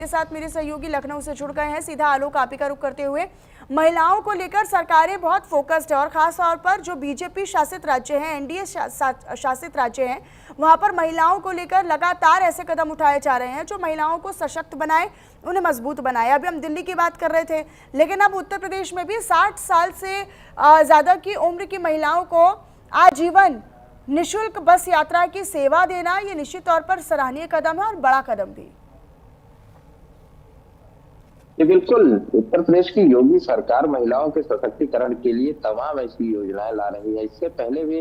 के साथ मेरे सहयोगी लखनऊ से जुड़ गए हैं। सीधा आलोक आप ही का रुख करते हुए, महिलाओं को लेकर सरकारें बहुत फोकस्ड है और खास तौर पर जो बीजेपी शासित राज्य हैं, एनडीए शासित राज्य हैं, वहां पर महिलाओं को लेकर लगातार ऐसे कदम उठाए जा रहे हैं जो महिलाओं को सशक्त बनाए, उन्हें मजबूत बनाए। अभी हम दिल्ली की बात कर रहे थे, लेकिन अब उत्तर प्रदेश में भी 60 साल से ज्यादा की उम्र की महिलाओं को आजीवन निःशुल्क बस यात्रा की सेवा देना, ये निश्चित तौर पर सराहनीय कदम है और बड़ा कदम भी। ये बिल्कुल उत्तर प्रदेश की योगी सरकार महिलाओं के सशक्तिकरण के लिए तमाम ऐसी योजनाएं ला रही है। इससे पहले भी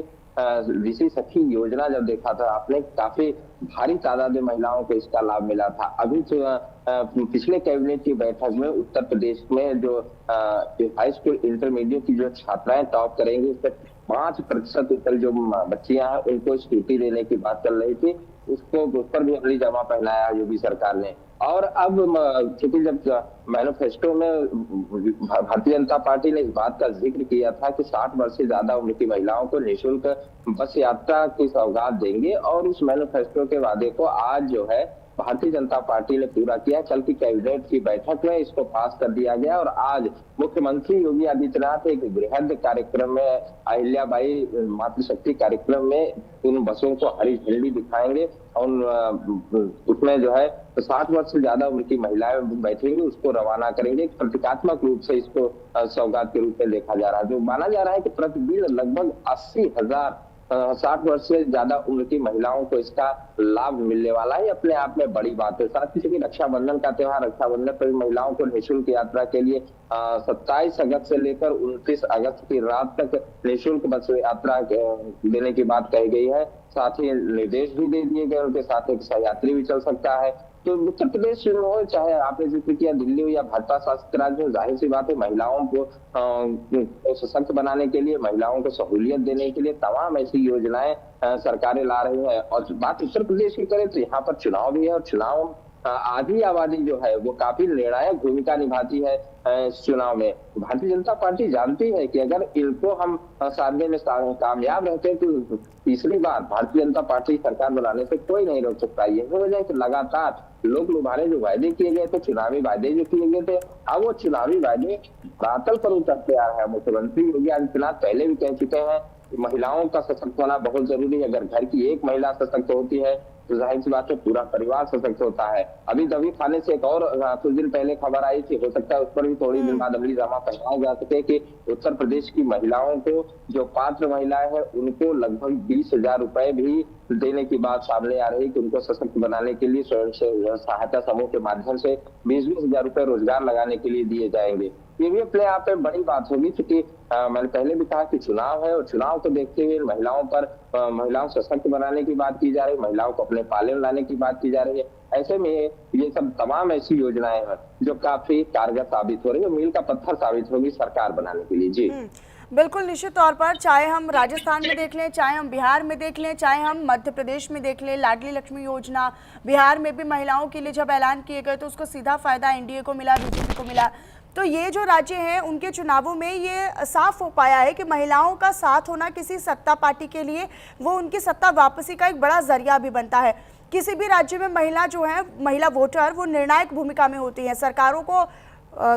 ऋषि सखी योजना जब देखा था आपने, काफी भारी तादाद में महिलाओं को इसका लाभ मिला था। अभी जो पिछले कैबिनेट की बैठक में उत्तर प्रदेश में जो हाई स्कूल इंटरमीडिएट की जो छात्राएं टॉप करेंगी, उसमें 5% उत्तर जो बच्चियां हैं उनको स्कूटी देने की बात चल रही थी, उसको उस पर भी अमली जामा पहनाया योगी सरकार ने। और अब क्योंकि जब मैनिफेस्टो में भारतीय जनता पार्टी ने इस बात का जिक्र किया था कि 60 वर्ष से ज्यादा उम्र की महिलाओं को निःशुल्क बस यात्रा की सौगात देंगे, और उस मैनिफेस्टो के वादे को आज जो है भारतीय जनता पार्टी ने पूरा किया। कल की कैबिनेट की बैठक में इसको पास कर दिया गया और आज मुख्यमंत्री योगी आदित्यनाथ एक बृहद कार्यक्रम में, अहिल्याबाई मातृशक्ति कार्यक्रम में, उन बसों को हरी झंडी दिखाएंगे और उसमें जो है 60 वर्ष से ज्यादा उम्र की महिलाएं बैठेंगी, उसको रवाना करेंगे। प्रतीकात्मक रूप से इसको सौगात के रूप में देखा जा रहा है। जो माना जा रहा है कि प्रतिदिन लगभग 80,000 60 वर्ष से ज्यादा उम्र की महिलाओं को इसका लाभ मिलने वाला है। अपने आप में बड़ी बात है। साथ ही रक्षाबंधन का त्योहार, रक्षाबंधन पर महिलाओं को निःशुल्क यात्रा के लिए 27 अगस्त से लेकर 29 अगस्त की रात तक निःशुल्क बस यात्रा देने की बात कही गई है। साथ ही निर्देश भी दे दिए गए, उनके साथ एक सहयात्री भी चल सकता है। तो उत्तर प्रदेश हो, चाहे आपने जिक्र किया दिल्ली हो या भाजपा शासित राज्य हो, जाहिर सी बात है महिलाओं को सशक्त बनाने के लिए, महिलाओं को सहूलियत देने के लिए तमाम ऐसी योजनाएं सरकारें ला रही है। और बात उत्तर प्रदेश की करें तो यहाँ पर चुनाव भी है और चुनाव आधी आबादी जो है वो काफी निर्णायक भूमिका निभाती है इस चुनाव में। भारतीय जनता पार्टी जानती है कि अगर इनको हम साधने में कामयाब रहते हैं तो तीसरी बार भारतीय जनता पार्टी सरकार बनाने से कोई नहीं रोक सकता। यही वजह है कि लगातार लोग लुभाने जो वायदे किए गए थे, चुनावी वायदे जो किए गए थे, अब वो चुनावी वायदे बातल पर उतरते आ रहे हैं। मुख्यमंत्री योगी आदित्यनाथ पहले भी कह चुके हैं कि महिलाओं का सशक्त होना बहुत जरूरी है। अगर घर की एक महिला सशक्त होती है तो जाहिर सी बात है पूरा परिवार सशक्त होता है। अभी दबी खाने से एक और कुछ दिन पहले खबर आई थी, हो सकता है उस पर भी थोड़ी दिन बाद अमली जामा पहनाया जा सके कि उत्तर प्रदेश की महिलाओं को, जो पात्र महिलाएं हैं, उनको लगभग 20,000 रुपए भी देने की बात सामने आ रही है कि उनको सशक्त बनाने के लिए स्वयं सहायता समूह के माध्यम से 20,000 रुपए रोजगार लगाने के लिए दिए जाएंगे। ये भी अपने आप में बड़ी बात होगी, क्योंकि मैंने पहले भी कहा कि चुनाव है और चुनाव को देखते हुए महिलाओं सशक्त बनाने की बात की जा रही है, महिलाओं को अपने पाले में लाने की बात की जा रही है। ऐसे में ये सब तमाम ऐसी योजनाएं हैं जो काफी कारगर साबित हो रही है, मील का पत्थर साबित होगी सरकार बनाने के लिए। जी बिल्कुल, निश्चित तौर पर, चाहे हम राजस्थान में देख लें, चाहे हम बिहार में देख लें, चाहे हम मध्य प्रदेश में देख लें, लाडली लक्ष्मी योजना, बिहार में भी महिलाओं के लिए जब ऐलान किए गए तो उसको सीधा फायदा एनडीए को मिला, बीजेपी को मिला। तो ये जो राज्य हैं उनके चुनावों में ये साफ हो पाया है कि महिलाओं का साथ होना किसी सत्ता पार्टी के लिए वो उनकी सत्ता वापसी का एक बड़ा जरिया भी बनता है। किसी भी राज्य में महिला जो है, महिला वोटर, वो निर्णायक भूमिका में होती है, सरकारों को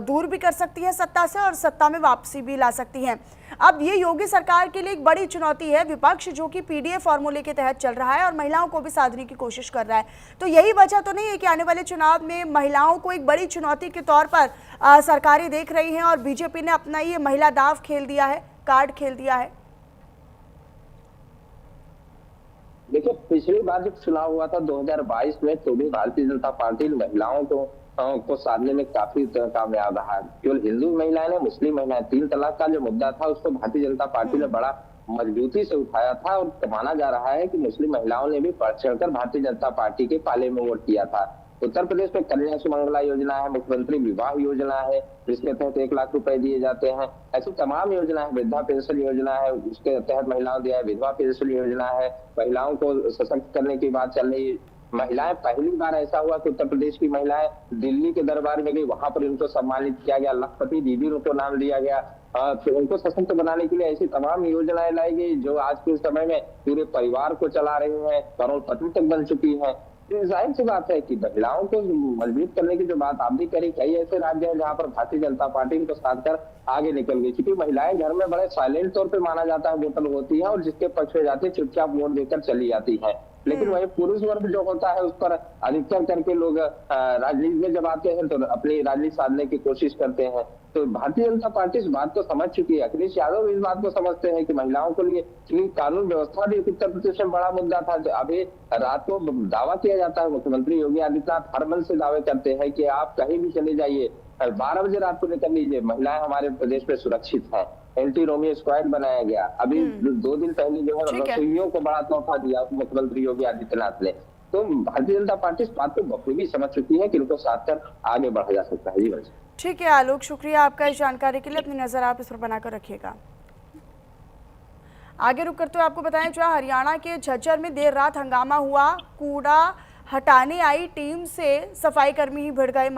दूर भी कर सकती है सत्ता से और सत्ता में वापसी भी ला सकती हैं। अब ये योगी सरकार के लिए एक बड़ी चुनौती है, विपक्ष जो कि पीडीए फॉर्मूले के तहत चल रहा है और महिलाओं को भी साधने की कोशिश कर रहा है। तो यही वजह तो नहीं है कि आने वाले चुनाव में महिलाओं को एक बड़ी चुनौती के तौर पर सरकारें देख रही हैं और बीजेपी ने अपना ये महिला दाव खेल दिया है, कार्ड खेल दिया है। देखिए, पिछली बार जब चुनाव हुआ था 2022 में, तो भी भारतीय जनता पार्टी ने महिलाओं को साधने में काफी कामयाब रहा। केवल हिंदू महिलाएं ने, मुस्लिम महिलाएं, 3 तलाक का जो मुद्दा था उसको भारतीय जनता पार्टी ने बड़ा मजबूती से उठाया था और माना जा रहा है कि मुस्लिम महिलाओं ने भी बढ़ चढ़कर भारतीय जनता पार्टी के पाले में वोट किया था। उत्तर प्रदेश में कन्या सुमंगला योजना है, मुख्यमंत्री विवाह योजना है जिसके तहत 1 लाख रुपए दिए जाते हैं। ऐसी तमाम योजना है, वृद्धा पेंशन योजना है, उसके तहत महिलाओं दिया है, विधवा पेंशन योजना है, महिलाओं को सशक्त करने की बात चल रही है। महिलाएं, पहली बार ऐसा हुआ कि उत्तर प्रदेश की महिलाएं दिल्ली के दरबार में गई, वहां पर उनको सम्मानित किया गया, लखपति दीदी उनको नाम दिया गया। तो उनको सशक्त बनाने के लिए ऐसी तमाम योजनाएं लाई गई जो आज के समय में पूरे परिवार को चला रही हैं, करोड़पति तक बन चुकी हैं। जाहिर सी बात है कि महिलाओं को मजबूत करने की जो बात आप भी करी, कई ऐसे राज्य हैं जहां पर भारतीय जनता पार्टी को साधकर आगे निकल गई, क्योंकि महिलाएं घर में बड़े साइलेंट तौर पे माना जाता है वोटर होती है, और जिसके पक्ष में जाती है चुपचाप वोट देकर चली जाती है। लेकिन वही पुरुष वर्ग जो होता है उस पर अधिकतर करके लोग राजनीति में जब आते हैं तो अपनी राजनीति साधने की कोशिश करते हैं। तो भारतीय जनता पार्टी इस बात को समझ चुकी है, अखिलेश यादव इस बात को समझते हैं कि महिलाओं के लिए, क्योंकि कानून व्यवस्था भी उत्तर प्रदेश में बड़ा मुद्दा था। अभी रात को दावा किया जाता है, मुख्यमंत्री योगी आदित्यनाथ हर मन से दावे करते हैं कि आप कहीं भी चले जाइए, 12 बजे रात को निकल लीजिए, महिलाएं हमारे प्रदेश में सुरक्षित हैं। एंटी रोमियो स्क्वाड बनाया गया। अभी 2 दिन पहले जो है ठीक है। रसोइयों को बड़ा तोहफा दिया मुख्यमंत्री योगी आदित्यनाथ ने। तो भारतीय जनता पार्टी इस बात को बखूबी समझ चुकी है कि इनको साथ कर आगे बढ़ा जा सकता है। जी वंश। ठीक है आलोक, शुक्रिया आपका इस जानकारी के लिए। अपनी नज़र आप इस पर बनाकर रखिएगा। आगे रुक करते हुए आपको बताएं, जहां हरियाणा के झज्जर में देर रात हंगामा हुआ, कूड़ा हटाने आई टीम से सफाई कर्मी ही भिड़ गए।